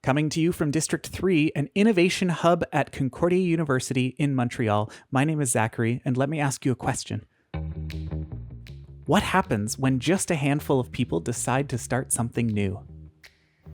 Coming to you from District 3, an innovation hub at Concordia University in Montreal, my name is Zachary, and let me ask you a question. What happens when just a handful of people decide to start something new?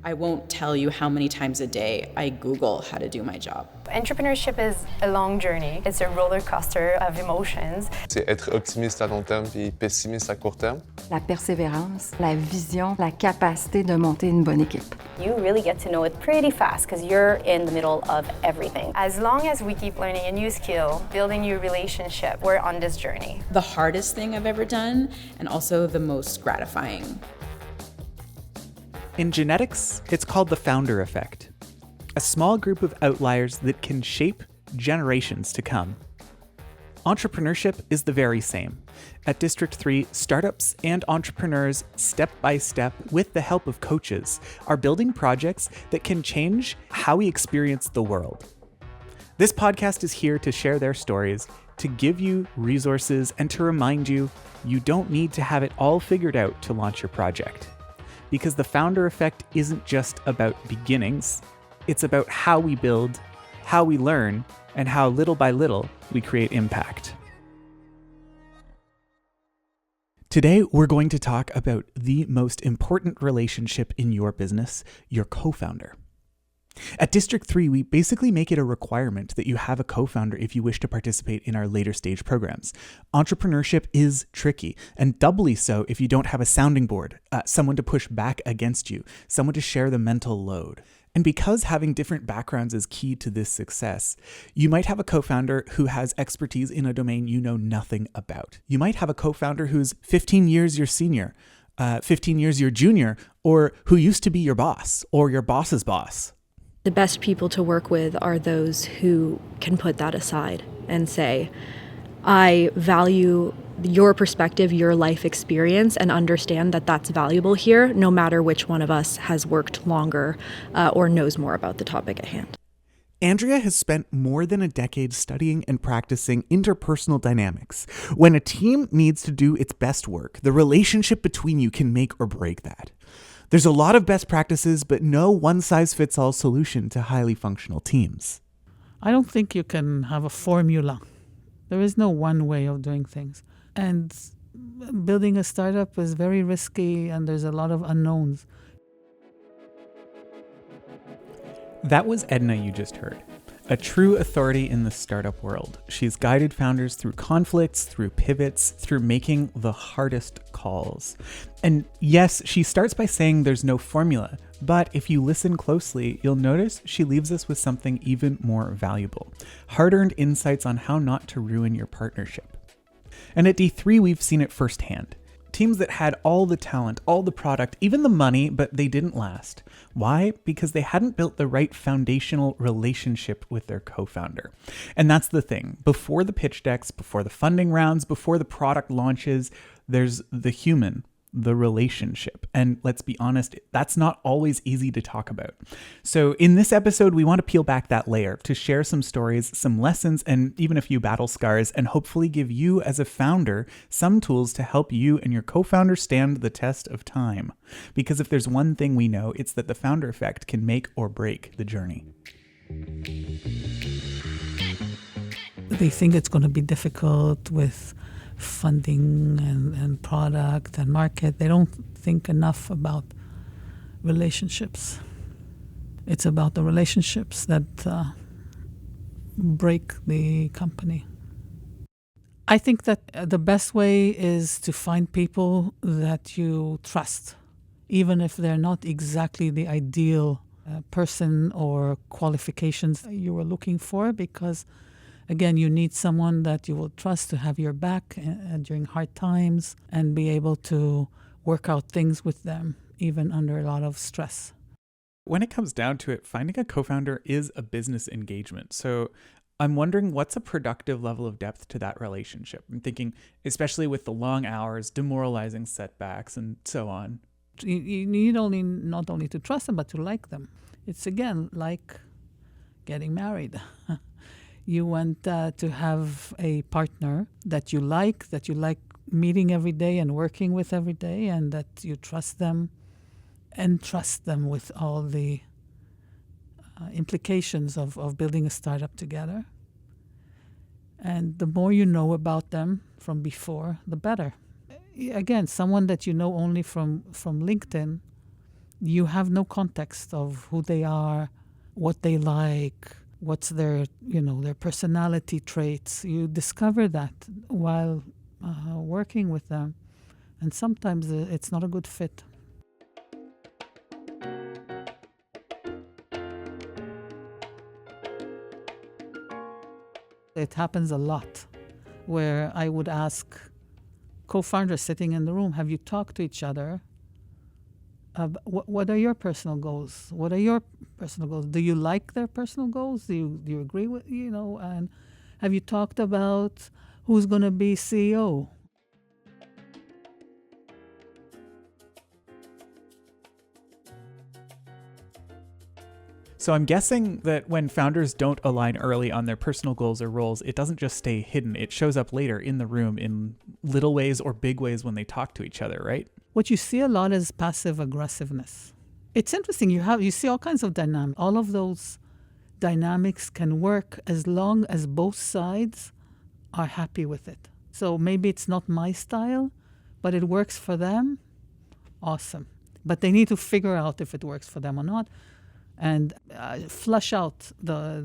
I won't tell you how many times a day I Google how to do my job. Entrepreneurship is a long journey. It's a roller coaster of emotions. C'est être optimiste à long terme puis pessimiste à court terme. La persévérance, la vision, la capacité de monter une bonne équipe. You really get to know it pretty fast because you're in the middle of everything. As long as we keep learning a new skill, building new relationship, we're on this journey. The hardest thing I've ever done, and also the most gratifying. In genetics, it's called the founder effect, a small group of outliers that can shape generations to come. Entrepreneurship is the very same. At District 3, startups and entrepreneurs, step by step, with the help of coaches, are building projects that can change how we experience the world. This podcast is here to share their stories, to give you resources, and to remind you, you don't need to have it all figured out to launch your project. Because the founder effect isn't just about beginnings, it's about how we build, how we learn, and how little by little we create impact. Today, we're going to talk about the most important relationship in your business, your co-founder. At District 3, we basically make it a requirement that you have a co-founder if you wish to participate in our later stage programs. Entrepreneurship is tricky, and doubly so if you don't have a sounding board, someone to push back against you, someone to share the mental load. And because having different backgrounds is key to this success, you might have a co-founder who has expertise in a domain you know nothing about. You might have a co-founder who's 15 years your senior, 15 years your junior, or who used to be your boss or your boss's boss. The best people to work with are those who can put that aside and say, I value your perspective, your life experience, and understand that that's valuable here, no matter which one of us has worked longer or knows more about the topic at hand. Andrea has spent more than a decade studying and practicing interpersonal dynamics. When a team needs to do its best work, the relationship between you can make or break that. There's a lot of best practices, but no one-size-fits-all solution to highly functional teams. I don't think you can have a formula. There is no one way of doing things. And building a startup is very risky, and there's a lot of unknowns. That was Edna you just heard. A true authority in the startup world. She's guided founders through conflicts, through pivots, through making the hardest calls. And yes, she starts by saying there's no formula, but if you listen closely, you'll notice she leaves us with something even more valuable. Hard-earned insights on how not to ruin your partnership. And at D3, we've seen it firsthand. Teams that had all the talent, all the product, even the money, but they didn't last. Why? Because they hadn't built the right foundational relationship with their co-founder. And that's the thing. Before the pitch decks, before the funding rounds, before the product launches, there's the human, the relationship. And let's be honest, that's not always easy to talk about. So in this episode, we want to peel back that layer to share some stories, some lessons, and even a few battle scars, and hopefully give you as a founder some tools to help you and your co-founder stand the test of time. Because if there's one thing we know, it's that the founder effect can make or break the journey. They think it's going to be difficult with funding and product and market. They don't think enough about relationships. It's about the relationships that break the company. I think that the best way is to find people that you trust, even if they're not exactly the ideal person or qualifications that you were looking for, because again, you need someone that you will trust to have your back during hard times and be able to work out things with them, even under a lot of stress. When it comes down to it, finding a co-founder is a business engagement. So I'm wondering, what's a productive level of depth to that relationship? I'm thinking, especially with the long hours, demoralizing setbacks, and so on. You need not only to trust them, but to like them. It's, again, like getting married. You want to have a partner that you like meeting every day and working with every day, and that you trust them, and trust them with all the implications of building a startup together. And the more you know about them from before, the better. Again, someone that you know only from LinkedIn, you have no context of who they are, what they like, what's their personality traits. You discover that while working with them, and sometimes it's not a good fit. It happens a lot where I would ask co-founders sitting in the room, have you talked to each other? What are your personal goals? What are your personal goals? Do you like their personal goals? Do you agree with, and have you talked about who's going to be CEO? So I'm guessing that when founders don't align early on their personal goals or roles, it doesn't just stay hidden. It shows up later in the room in little ways or big ways when they talk to each other, right? What you see a lot is passive aggressiveness. It's interesting. You see all kinds of dynamics. All of those dynamics can work as long as both sides are happy with it. So maybe it's not my style, but it works for them. Awesome. But they need to figure out if it works for them or not, and flush out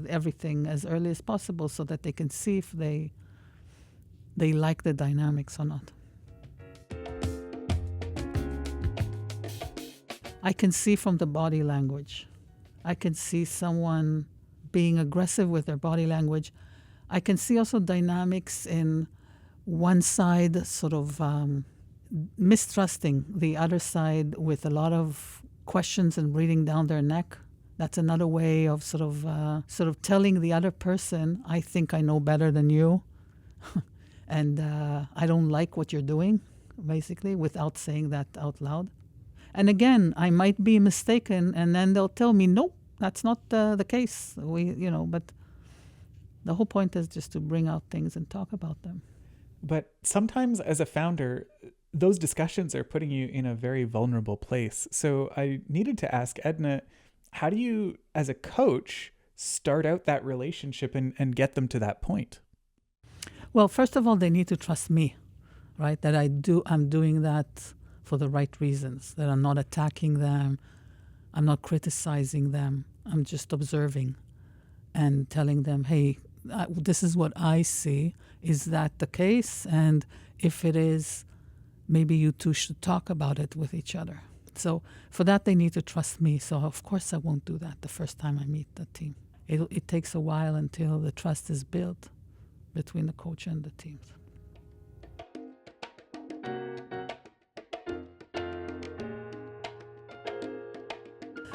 everything as early as possible so that they can see if they like the dynamics or not. I can see from the body language. I can see someone being aggressive with their body language. I can see also dynamics in one side sort of mistrusting the other side with a lot of questions and breathing down their neck. That's another way of sort of telling the other person, I think I know better than you, and I don't like what you're doing, basically, without saying that out loud. And again, I might be mistaken, and then they'll tell me, nope, that's not the case. But the whole point is just to bring out things and talk about them. But sometimes as a founder, those discussions are putting you in a very vulnerable place. So I needed to ask Edna, how do you, as a coach, start out that relationship and get them to that point? Well, first of all, they need to trust me, right? That I'm doing that for the right reasons, that I'm not attacking them, I'm not criticizing them, I'm just observing and telling them, hey, this is what I see. Is that the case? And if it is, maybe you two should talk about it with each other. So for that, they need to trust me. So of course I won't do that the first time I meet the team. It takes a while until the trust is built between the coach and the teams.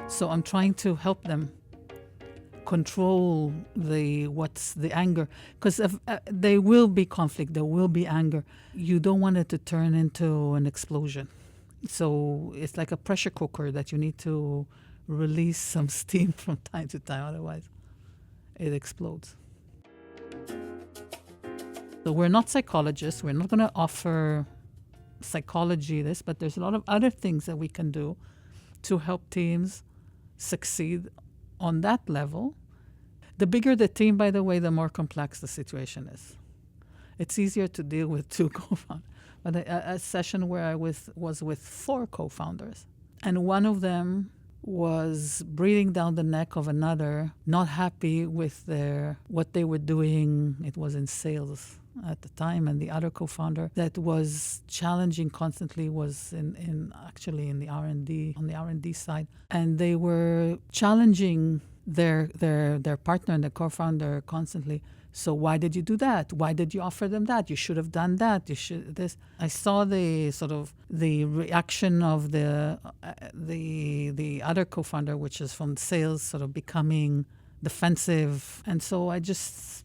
So I'm trying to help them control what's the anger, because there will be conflict, there will be anger. You don't want it to turn into an explosion. So it's like a pressure cooker that you need to release some steam from time to time, otherwise it explodes. So we're not psychologists, we're not going to offer psychology but there's a lot of other things that we can do to help teams succeed on that level. The bigger the team, by the way, the more complex the situation is. It's easier to deal with two co-founders. But a session where I was with 4 co-founders, and one of them was breathing down the neck of another, not happy with what they were doing. It was in sales at the time, and the other co-founder that was challenging constantly was actually in the R&D, on the R&D side, and they were challenging their partner and the co-founder constantly. So why did you do that? Why did you offer them that? You should have done that. You should this. I saw the reaction of the other co-founder, which is from sales, sort of becoming defensive, and so I just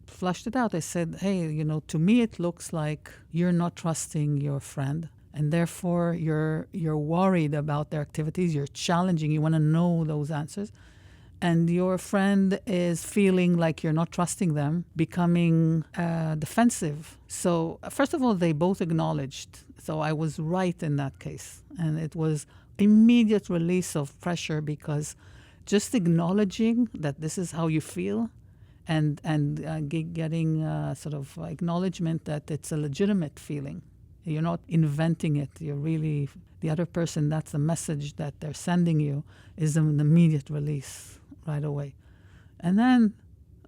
flushed it out. I said, hey, to me it looks like you're not trusting your friend, and therefore you're worried about their activities. You're challenging. You want to know those answers. And your friend is feeling like you're not trusting them, becoming defensive. So first of all, they both acknowledged. So I was right in that case. And it was immediate release of pressure because just acknowledging that this is how you feel, and getting sort of acknowledgement that it's a legitimate feeling. You're not inventing it. You're really, the other person, that's the message that they're sending you, is an immediate release right away. And then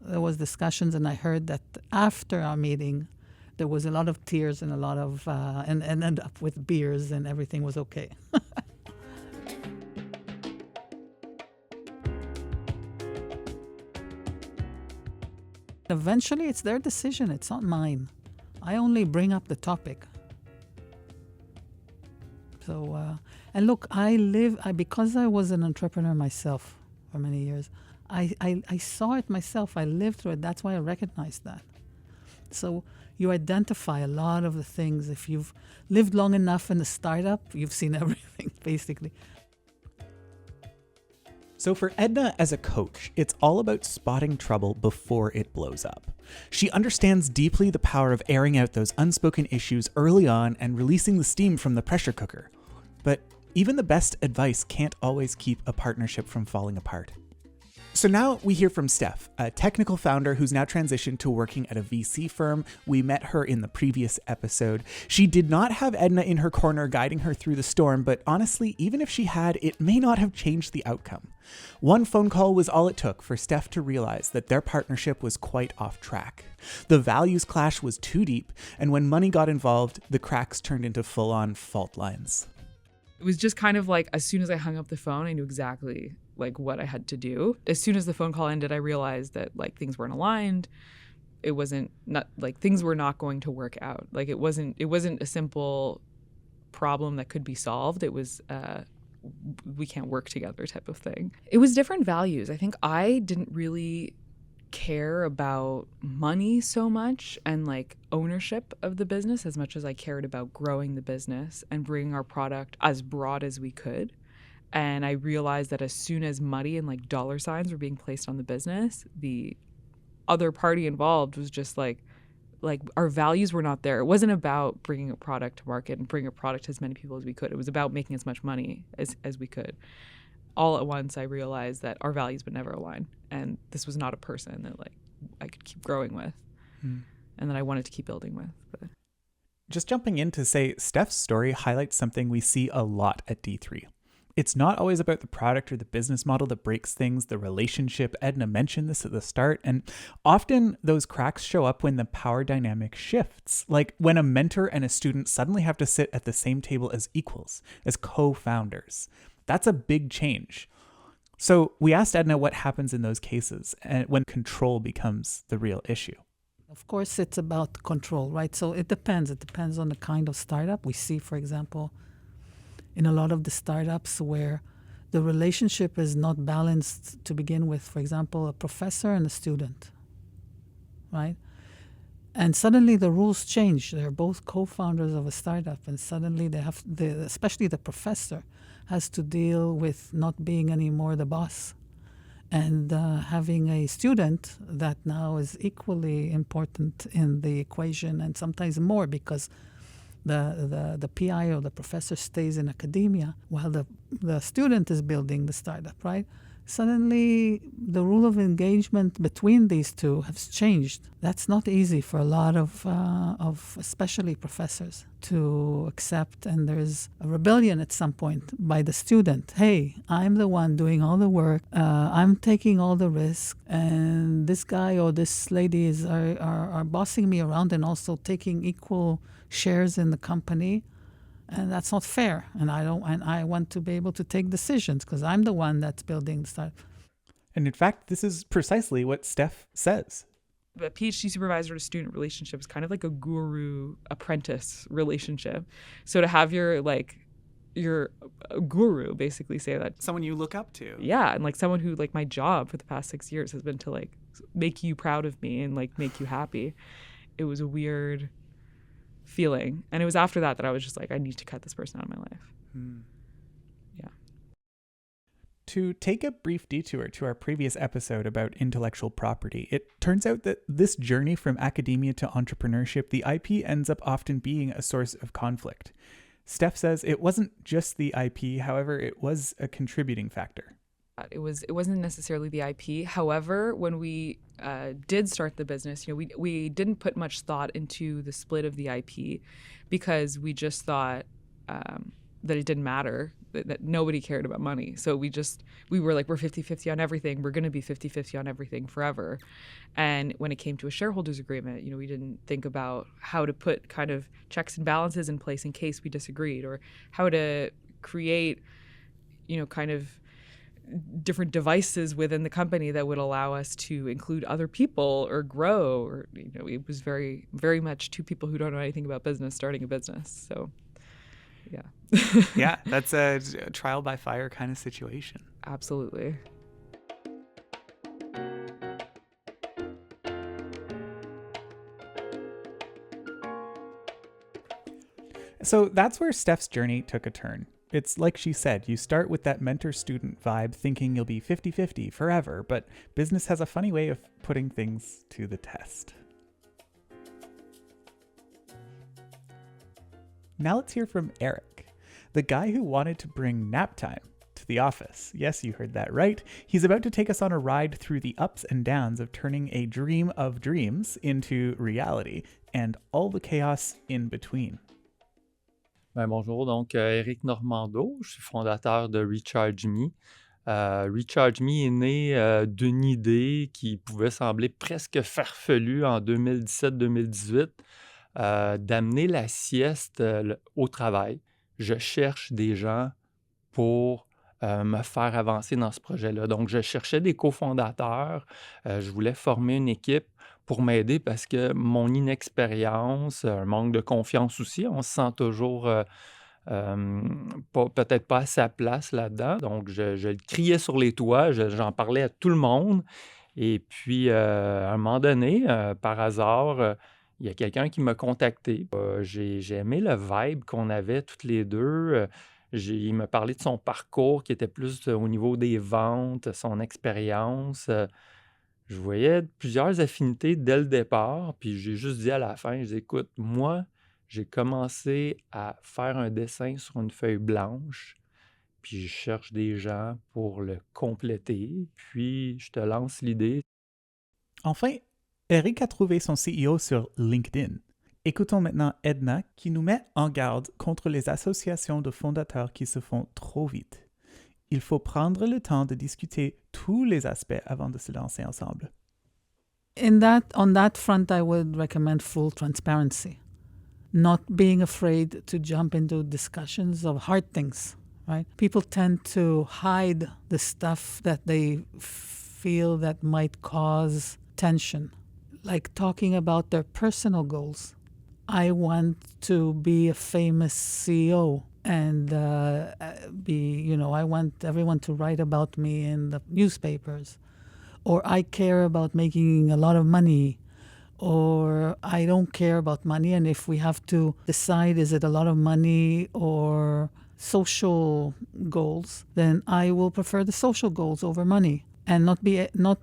there was discussions, and I heard that after our meeting, there was a lot of tears and a lot of, and ended up with beers, and everything was okay. Eventually, it's their decision. It's not mine. I only bring up the topic. So, and look, because I was an entrepreneur myself for many years, I saw it myself. I lived through it. That's why I recognized that. So you identify a lot of the things. If you've lived long enough in a startup, you've seen everything, basically. So for Edna as a coach, it's all about spotting trouble before it blows up. She understands deeply the power of airing out those unspoken issues early on and releasing the steam from the pressure cooker. But even the best advice can't always keep a partnership from falling apart. So now we hear from Steph, a technical founder who's now transitioned to working at a VC firm. We met her in the previous episode. She did not have Edna in her corner guiding her through the storm, but honestly, even if she had, it may not have changed the outcome. One phone call was all it took for Steph to realize that their partnership was quite off track. The values clash was too deep, and when money got involved, the cracks turned into full-on fault lines. It was just kind of like, as soon as I hung up the phone, I knew exactly what I had to do. As soon as the phone call ended, I realized that things weren't aligned. It wasn't things were not going to work out. It wasn't a simple problem that could be solved. It was we can't work together type of thing. It was different values. I think I didn't really care about money so much and ownership of the business as much as I cared about growing the business and bringing our product as broad as we could. And I realized that as soon as money and dollar signs were being placed on the business, the other party involved was just our values were not there. It wasn't about bringing a product to market and bringing a product to as many people as we could. It was about making as much money as we could. All at once, I realized that our values would never align. And this was not a person that I could keep growing with and that I wanted to keep building with. But just jumping in to say, Steph's story highlights something we see a lot at D3. It's not always about the product or the business model that breaks things, the relationship. Edna mentioned this at the start, and often those cracks show up when the power dynamic shifts, like when a mentor and a student suddenly have to sit at the same table as equals, as co-founders. That's a big change. So we asked Edna what happens in those cases and when control becomes the real issue. Of course, it's about control, right? So it depends. It depends on the kind of startup. We see, for example, in a lot of the startups where the relationship is not balanced to begin with. For example, a professor and a student, right? And suddenly the rules change. They're both co-founders of a startup, and suddenly they have, especially the professor, has to deal with not being anymore the boss and having a student that now is equally important in the equation, and sometimes more, because the PI or the professor stays in academia while the student is building the startup, right? Suddenly, the rule of engagement between these two has changed. That's not easy for a lot of especially professors to accept, and there's a rebellion at some point by the student. Hey, I'm the one doing all the work. I'm taking all the risk, and this guy or this lady are bossing me around and also taking equal shares in the company. And that's not fair. And I want to be able to take decisions because I'm the one that's building the startup. And in fact, this is precisely what Steph says. The PhD supervisor to student relationship is kind of like a guru apprentice relationship. So to have your guru basically say that. Someone you look up to. Yeah. And someone who my job for the past 6 years has been to make you proud of me and make you happy. It was a weird feeling. And it was after that I was just I need to cut this person out of my life. Yeah. To take a brief detour to our previous episode about intellectual property, it turns out that this journey from academia to entrepreneurship, the IP ends up often being a source of conflict. Steph says it wasn't just the IP, however, it was a contributing factor. It wasn't necessarily the IP. However, when we did start the business, we didn't put much thought into the split of the IP because we just thought that it didn't matter, that nobody cared about money. So we were like, we're 50-50 on everything. We're going to be 50-50 on everything forever. And when it came to a shareholders agreement, we didn't think about how to put kind of checks and balances in place in case we disagreed, or how to create, kind of different devices within the company that would allow us to include other people or grow, or it was very, very much two people who don't know anything about business starting a business. So yeah. Yeah, that's a trial by fire kind of situation. Absolutely. So that's where Steph's journey took a turn. It's like she said, you start with that mentor-student vibe thinking you'll be 50-50 forever, but business has a funny way of putting things to the test. Now let's hear from Eric, the guy who wanted to bring nap time to the office. Yes, you heard that right. He's about to take us on a ride through the ups and downs of turning a dream of dreams into reality and all the chaos in between. Bonjour, donc Éric Normando, je suis fondateur de Recharge Me. Recharge Me est né d'une idée qui pouvait sembler presque farfelue en 2017-2018, d'amener la sieste au travail. Je cherche des gens pour me faire avancer dans ce projet-là. Donc, je cherchais des cofondateurs, je voulais former une équipe pour m'aider parce que mon inexpérience, un manque de confiance aussi, on se sent toujours peut-être pas à sa place là-dedans. Donc, je le criais sur les toits, j'en parlais à tout le monde. Et puis, à un moment donné, par hasard, il y a quelqu'un qui m'a contacté. J'ai aimé le vibe qu'on avait toutes les deux. Il m'a parlé de son parcours qui était plus au niveau des ventes, son expérience. Je voyais plusieurs affinités dès le départ, puis j'ai juste dit à la fin, je dis, écoute, moi, j'ai commencé à faire un dessin sur une feuille blanche, puis je cherche des gens pour le compléter, puis je te lance l'idée. Enfin, Eric a trouvé son CEO sur LinkedIn. Écoutons maintenant Edna qui nous met en garde contre les associations de fondateurs qui se font trop vite. Il faut prendre le temps de discuter tous les aspects avant de se lancer ensemble. On that front, I would recommend full transparency, not being afraid to jump into discussions of hard things, right? People tend to hide the stuff that they feel that might cause tension, like talking about their personal goals. I want to be a famous CEO and I want everyone to write about me in the newspapers. Or I care about making a lot of money. Or I don't care about money, and if we have to decide is it a lot of money or social goals, then I will prefer the social goals over money. And not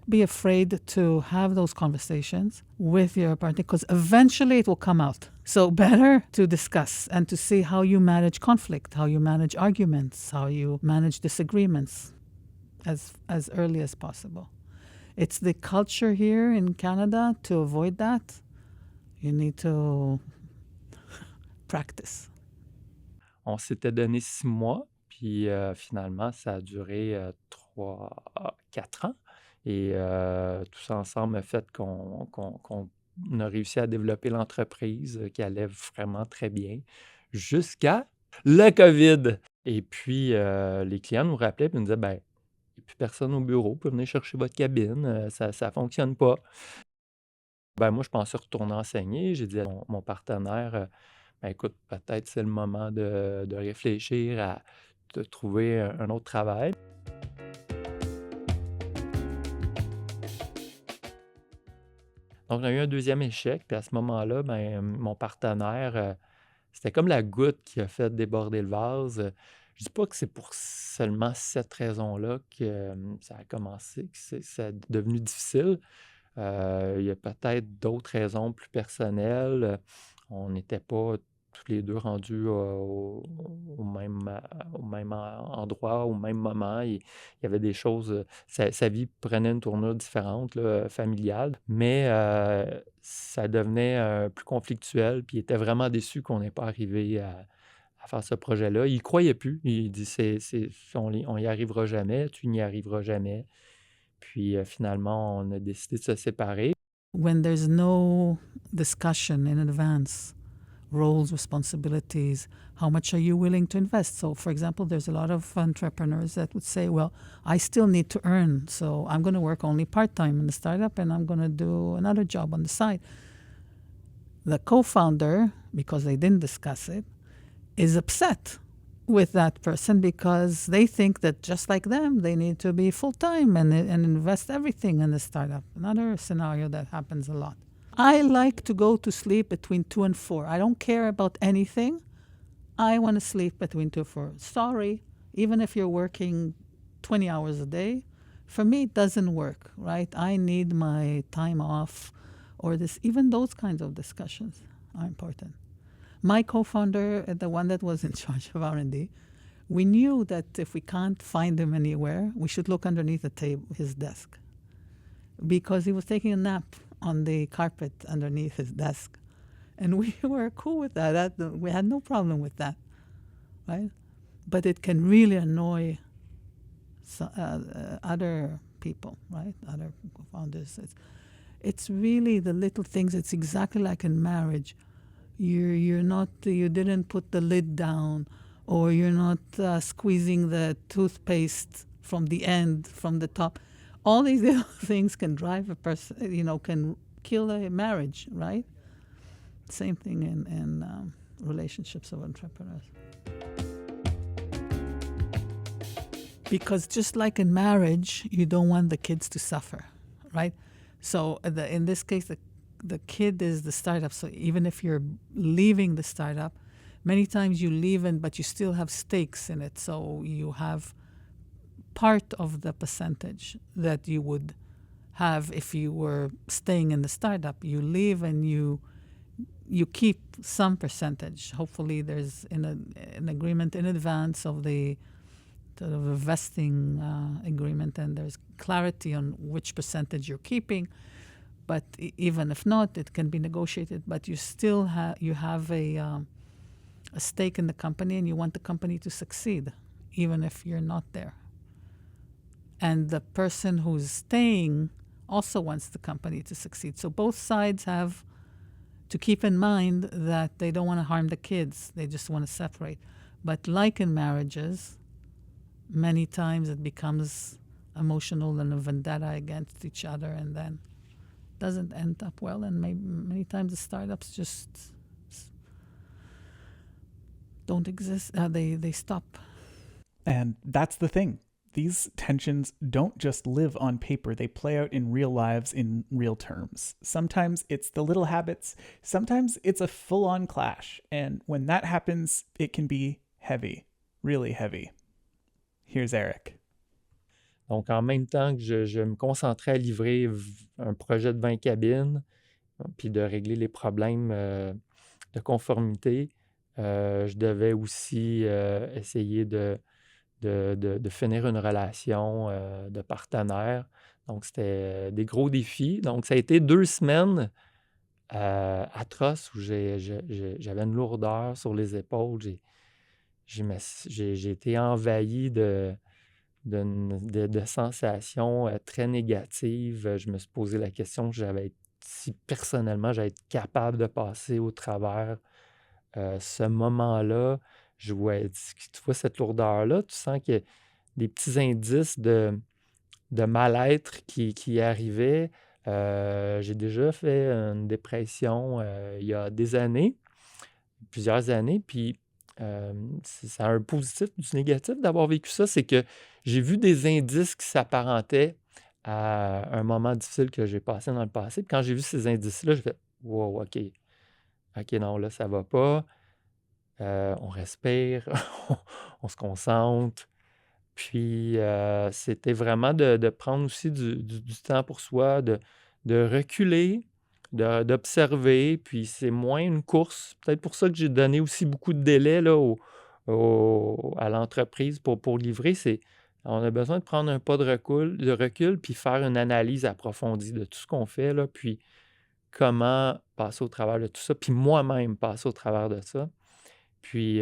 be afraid to have those conversations with your partner, because eventually it will come out. So better to discuss and to see how you manage conflict, how you manage arguments, how you manage disagreements as early as possible. It's the culture here in Canada to avoid that. You need to practice. On s'était donné 6 mois, puis finalement, ça a duré 4 ans. Et tout ça ensemble a fait qu'on a réussi à développer l'entreprise qui allait vraiment très bien jusqu'à le COVID. Et puis, les clients nous rappelaient et nous disaient, ben, il n'y a plus personne au bureau, vous pouvez venir chercher votre cabine, ça ne fonctionne pas. Ben, moi, je pensais retourner enseigner. J'ai dit à mon partenaire, ben, écoute, peut-être c'est le moment de réfléchir à trouver un autre travail. Donc, on a eu un deuxième échec, puis à ce moment-là, ben, mon partenaire, c'était comme la goutte qui a fait déborder le vase. Je dis pas que c'est pour seulement cette raison-là que ça a commencé, que c'est devenu difficile. Il y a peut-être d'autres raisons plus personnelles. On n'était pas tous les deux rendus au même endroit, au même moment. Il y avait des choses, sa vie prenait une tournure différente, là, familiale, mais ça devenait plus conflictuel, puis il était vraiment déçu qu'on n'ait pas arrivé à faire ce projet-là. Il ne croyait plus. Il dit, on n'y arrivera jamais, tu n'y arriveras jamais. Puis finalement, on a décidé de se séparer. When there's no discussion in advance, roles, responsibilities, how much are you willing to invest? So, for example, there's a lot of entrepreneurs that would say, well, I still need to earn, so I'm going to work only part-time in the startup and I'm going to do another job on the side. The co-founder, because they didn't discuss it, is upset with that person because they think that just like them, they need to be full-time and invest everything in the startup. Another scenario that happens a lot. I like to go to sleep between 2 and 4. I don't care about anything. I want to sleep between 2 and 4. Sorry, even if you're working 20 hours a day, for me it doesn't work, right? I need my time off, or this. Even those kinds of discussions are important. My co-founder, the one that was in charge of R&D, we knew that if we can't find him anywhere, we should look underneath the table, his desk, because he was taking a nap on the carpet underneath his desk. And we were cool with that. We had no problem with that, right? But it can really annoy other people, right? Other co-founders. It's really the little things. It's exactly like in marriage. You didn't put the lid down, or you're not squeezing the toothpaste from the end, from the top. All these little things can drive a person, can kill a marriage, right? Same thing in relationships of entrepreneurs. Because just like in marriage, you don't want the kids to suffer, right? So in this case, the kid is the startup. So even if you're leaving the startup, many times you leave but you still have stakes in it. So you have part of the percentage that you would have if you were staying in the startup. You leave and you keep some percentage. Hopefully there's an agreement in advance of the sort of a vesting agreement, and there's clarity on which percentage you're keeping. But even if not, it can be negotiated. But you still have a stake in the company, and you want the company to succeed, even if you're not there. And the person who's staying also wants the company to succeed. So both sides have to keep in mind that they don't want to harm the kids. They just want to separate. But like in marriages, many times it becomes emotional and a vendetta against each other, and then doesn't end up well. And many times the startups just don't exist. They stop. And that's the thing. These tensions don't just live on paper. They play out in real lives in real terms. Sometimes it's the little habits. Sometimes it's a full-on clash. And when that happens, it can be heavy, really heavy. Here's Eric. Donc, en même temps que je me concentrais à livrer un projet de 20 cabines, puis de régler les problèmes de conformité, je devais aussi essayer de finir une relation de partenaire. Donc, c'était des gros défis. Donc, ça a été 2 semaines atroces où j'avais une lourdeur sur les épaules. J'ai été envahi de sensations très négatives. Je me suis posé la question si personnellement j'allais être capable de passer au travers ce moment-là. Tu vois cette lourdeur-là, tu sens qu'il y a des petits indices de mal-être qui arrivaient. J'ai déjà fait une dépression il y a plusieurs années, puis ça a un positif, du négatif d'avoir vécu ça, c'est que j'ai vu des indices qui s'apparentaient à un moment difficile que j'ai passé dans le passé. Puis quand j'ai vu ces indices-là, j'ai fait « Wow, OK, non, là, ça va pas. » On respire, on se concentre. Puis, c'était vraiment de prendre aussi du temps pour soi, de reculer, d'observer, puis c'est moins une course. Peut-être pour ça que j'ai donné aussi beaucoup de délai là, à l'entreprise pour livrer. On a besoin de prendre un pas de recul, puis faire une analyse approfondie de tout ce qu'on fait, là, puis comment passer au travers de tout ça, puis moi-même passer au travers de ça. Puis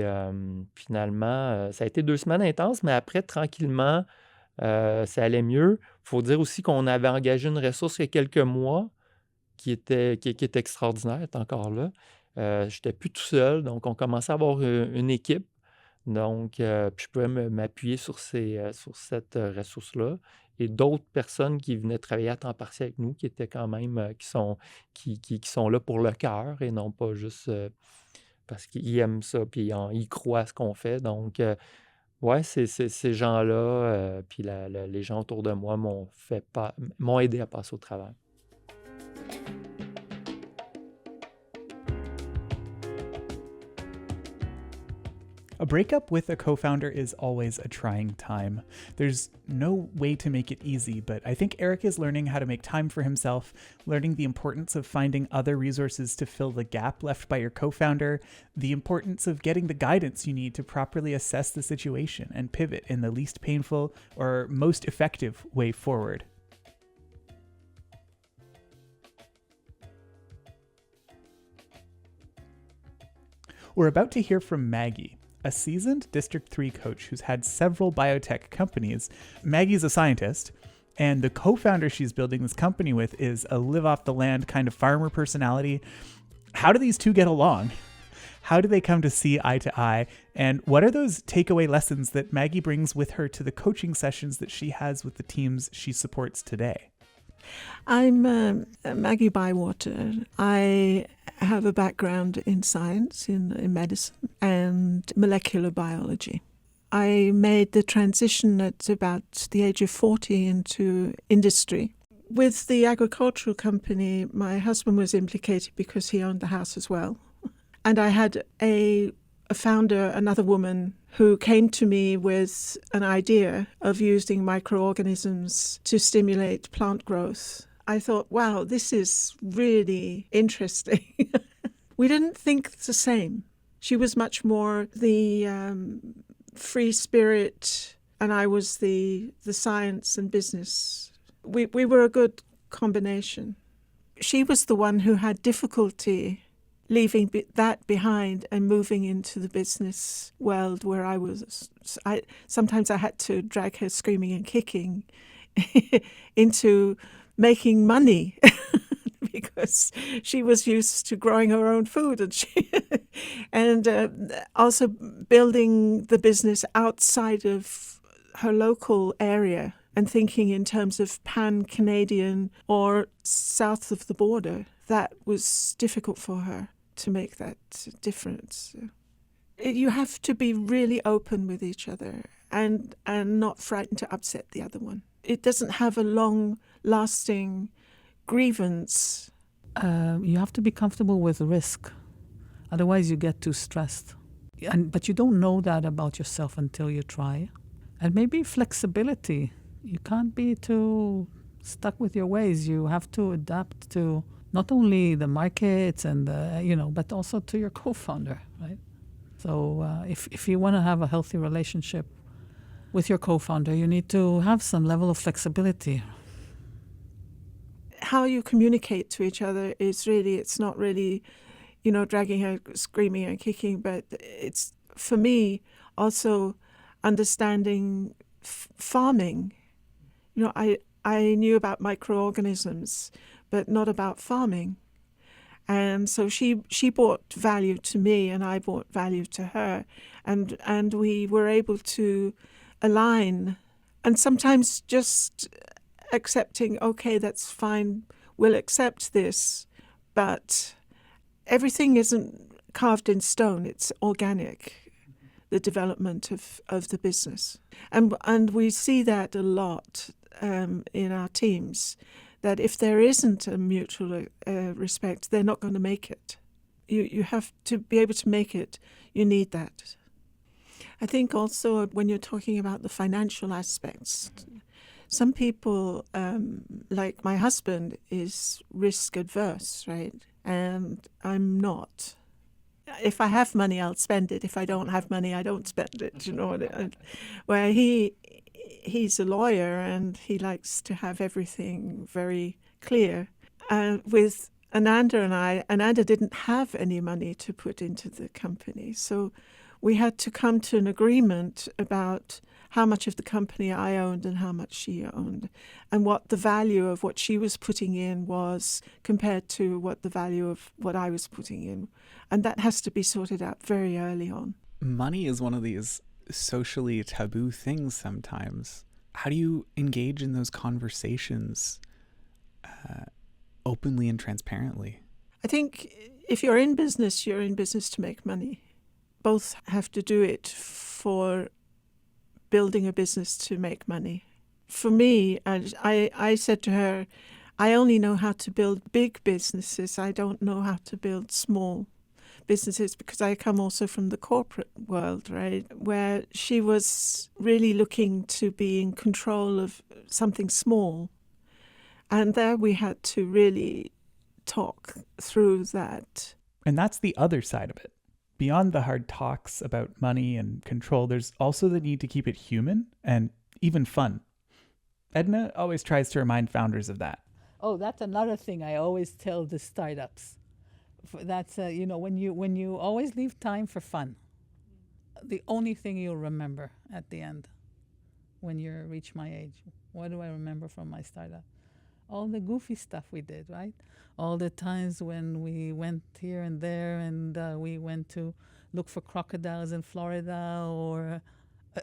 finalement, ça a été 2 semaines intenses, mais après, tranquillement, ça allait mieux. Il faut dire aussi qu'on avait engagé une ressource il y a quelques mois qui est extraordinaire, elle est encore là. Je n'étais plus tout seul, donc on commençait à avoir une équipe. Donc, puis je pouvais m'appuyer sur cette ressource-là. Et d'autres personnes qui venaient travailler à temps partiel avec nous, qui étaient quand même, qui sont là pour le cœur et non pas juste parce qu'ils aiment ça, puis ils croient à ce qu'on fait. Donc, ouais, ces gens-là, puis les gens autour de moi m'ont aidé à passer au travers. A breakup with a co-founder is always a trying time. There's no way to make it easy, but I think Eric is learning how to make time for himself, learning the importance of finding other resources to fill the gap left by your co-founder, the importance of getting the guidance you need to properly assess the situation and pivot in the least painful or most effective way forward. We're about to hear from Maggie, a seasoned District 3 coach who's had several biotech companies. Maggie's a scientist, and the co-founder she's building this company with is a live-off-the-land kind of farmer personality. How do these two get along? How do they come to see eye to eye? And what are those takeaway lessons that Maggie brings with her to the coaching sessions that she has with the teams she supports today? I'm Maggie Bywater. I have a background in science, in medicine and molecular biology. I made the transition at about the age of 40 into industry. With the agricultural company, my husband was implicated because he owned the house as well. And I had a founder, another woman, who came to me with an idea of using microorganisms to stimulate plant growth. I thought, wow, this is really interesting. We didn't think the same. She was much more the free spirit, and I was the science and business. We were a good combination. She was the one who had difficulty leaving that behind and moving into the business world where I was. Sometimes I had to drag her screaming and kicking into making money because she was used to growing her own food and also building the business outside of her local area and thinking in terms of pan-Canadian or south of the border. That was difficult for her to make that difference. You have to be really open with each other and not frightened to upset the other one. It doesn't have a long-lasting grievance. You have to be comfortable with risk. Otherwise, you get too stressed. But you don't know that about yourself until you try. And maybe flexibility. You can't be too stuck with your ways. You have to adapt to not only the markets and but also to your co-founder, right? So if you want to have a healthy relationship with your co-founder, you need to have some level of flexibility. How you communicate to each other is really, it's not really, dragging her, screaming and kicking, but it's, for me, also understanding farming. I knew about microorganisms, but not about farming. And so she brought value to me and I brought value to her. And we were able to align. And sometimes just accepting, okay, that's fine, we'll accept this. But everything isn't carved in stone, it's organic, the development of the business. And we see that a lot in our teams, that if there isn't a mutual respect, they're not going to make it. You have to be able to make it. You need that. I think also when you're talking about the financial aspects, Some people, like my husband, is risk adverse, right? And I'm not. If I have money, I'll spend it. If I don't have money, I don't spend it. You know, where he's a lawyer and he likes to have everything very clear. With Ananda and I, Ananda didn't have any money to put into the company, so we had to come to an agreement about how much of the company I owned and how much she owned, and what the value of what she was putting in was compared to what the value of what I was putting in. And that has to be sorted out very early on. Money is one of these socially taboo things sometimes. How do you engage in those conversations openly and transparently? I think if you're in business, you're in business to make money. Both have to do it for building a business to make money. For me, I said to her, I only know how to build big businesses. I don't know how to build small businesses, because I come also from the corporate world, right, where she was really looking to be in control of something small. And there we had to really talk through that. And that's the other side of it. Beyond the hard talks about money and control, there's also the need to keep it human and even fun. Edna always tries to remind founders of that. Oh, that's another thing I always tell the startups. That's, when you always leave time for fun, the only thing you'll remember at the end when you reach my age. What do I remember from my startup? All the goofy stuff we did, right? All the times when we went here and there and we went to look for crocodiles in Florida or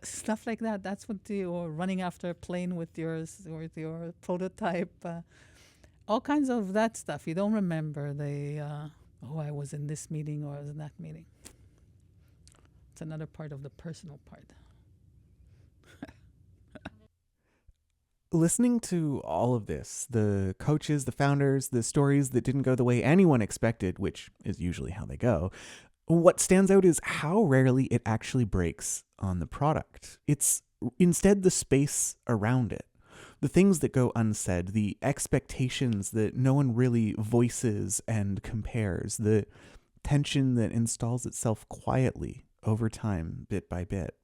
stuff like that. That's what or running after a plane with your prototype. All kinds of that stuff. You don't remember I was in this meeting or I was in that meeting. It's another part of the personal part. Listening to all of this, the coaches, the founders, the stories that didn't go the way anyone expected, which is usually how they go, what stands out is how rarely it actually breaks on the product. It's instead the space around it. The things that go unsaid, the expectations that no one really voices and compares, the tension that installs itself quietly over time, bit by bit.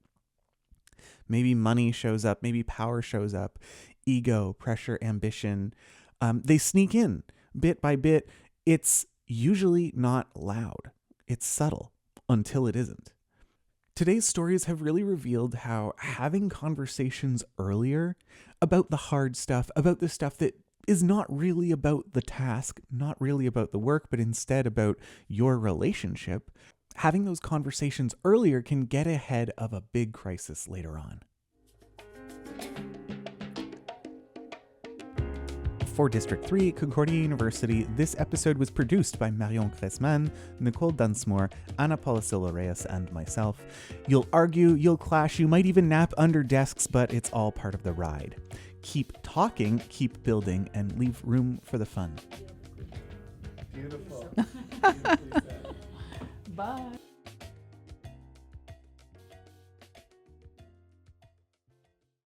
Maybe money shows up, maybe power shows up, ego, pressure, ambition. They sneak in bit by bit. It's usually not loud. It's subtle until it isn't. Today's stories have really revealed how having conversations earlier about the hard stuff, about the stuff that is not really about the task, not really about the work, but instead about your relationship, having those conversations earlier can get ahead of a big crisis later on. For District 3, Concordia University, this episode was produced by Marion Cressman, Nicole Dunsmore, Anna Policillo-Reyes, and myself. You'll argue, you'll clash, you might even nap under desks, but it's all part of the ride. Keep talking, keep building, and leave room for the fun. Beautiful. Bye.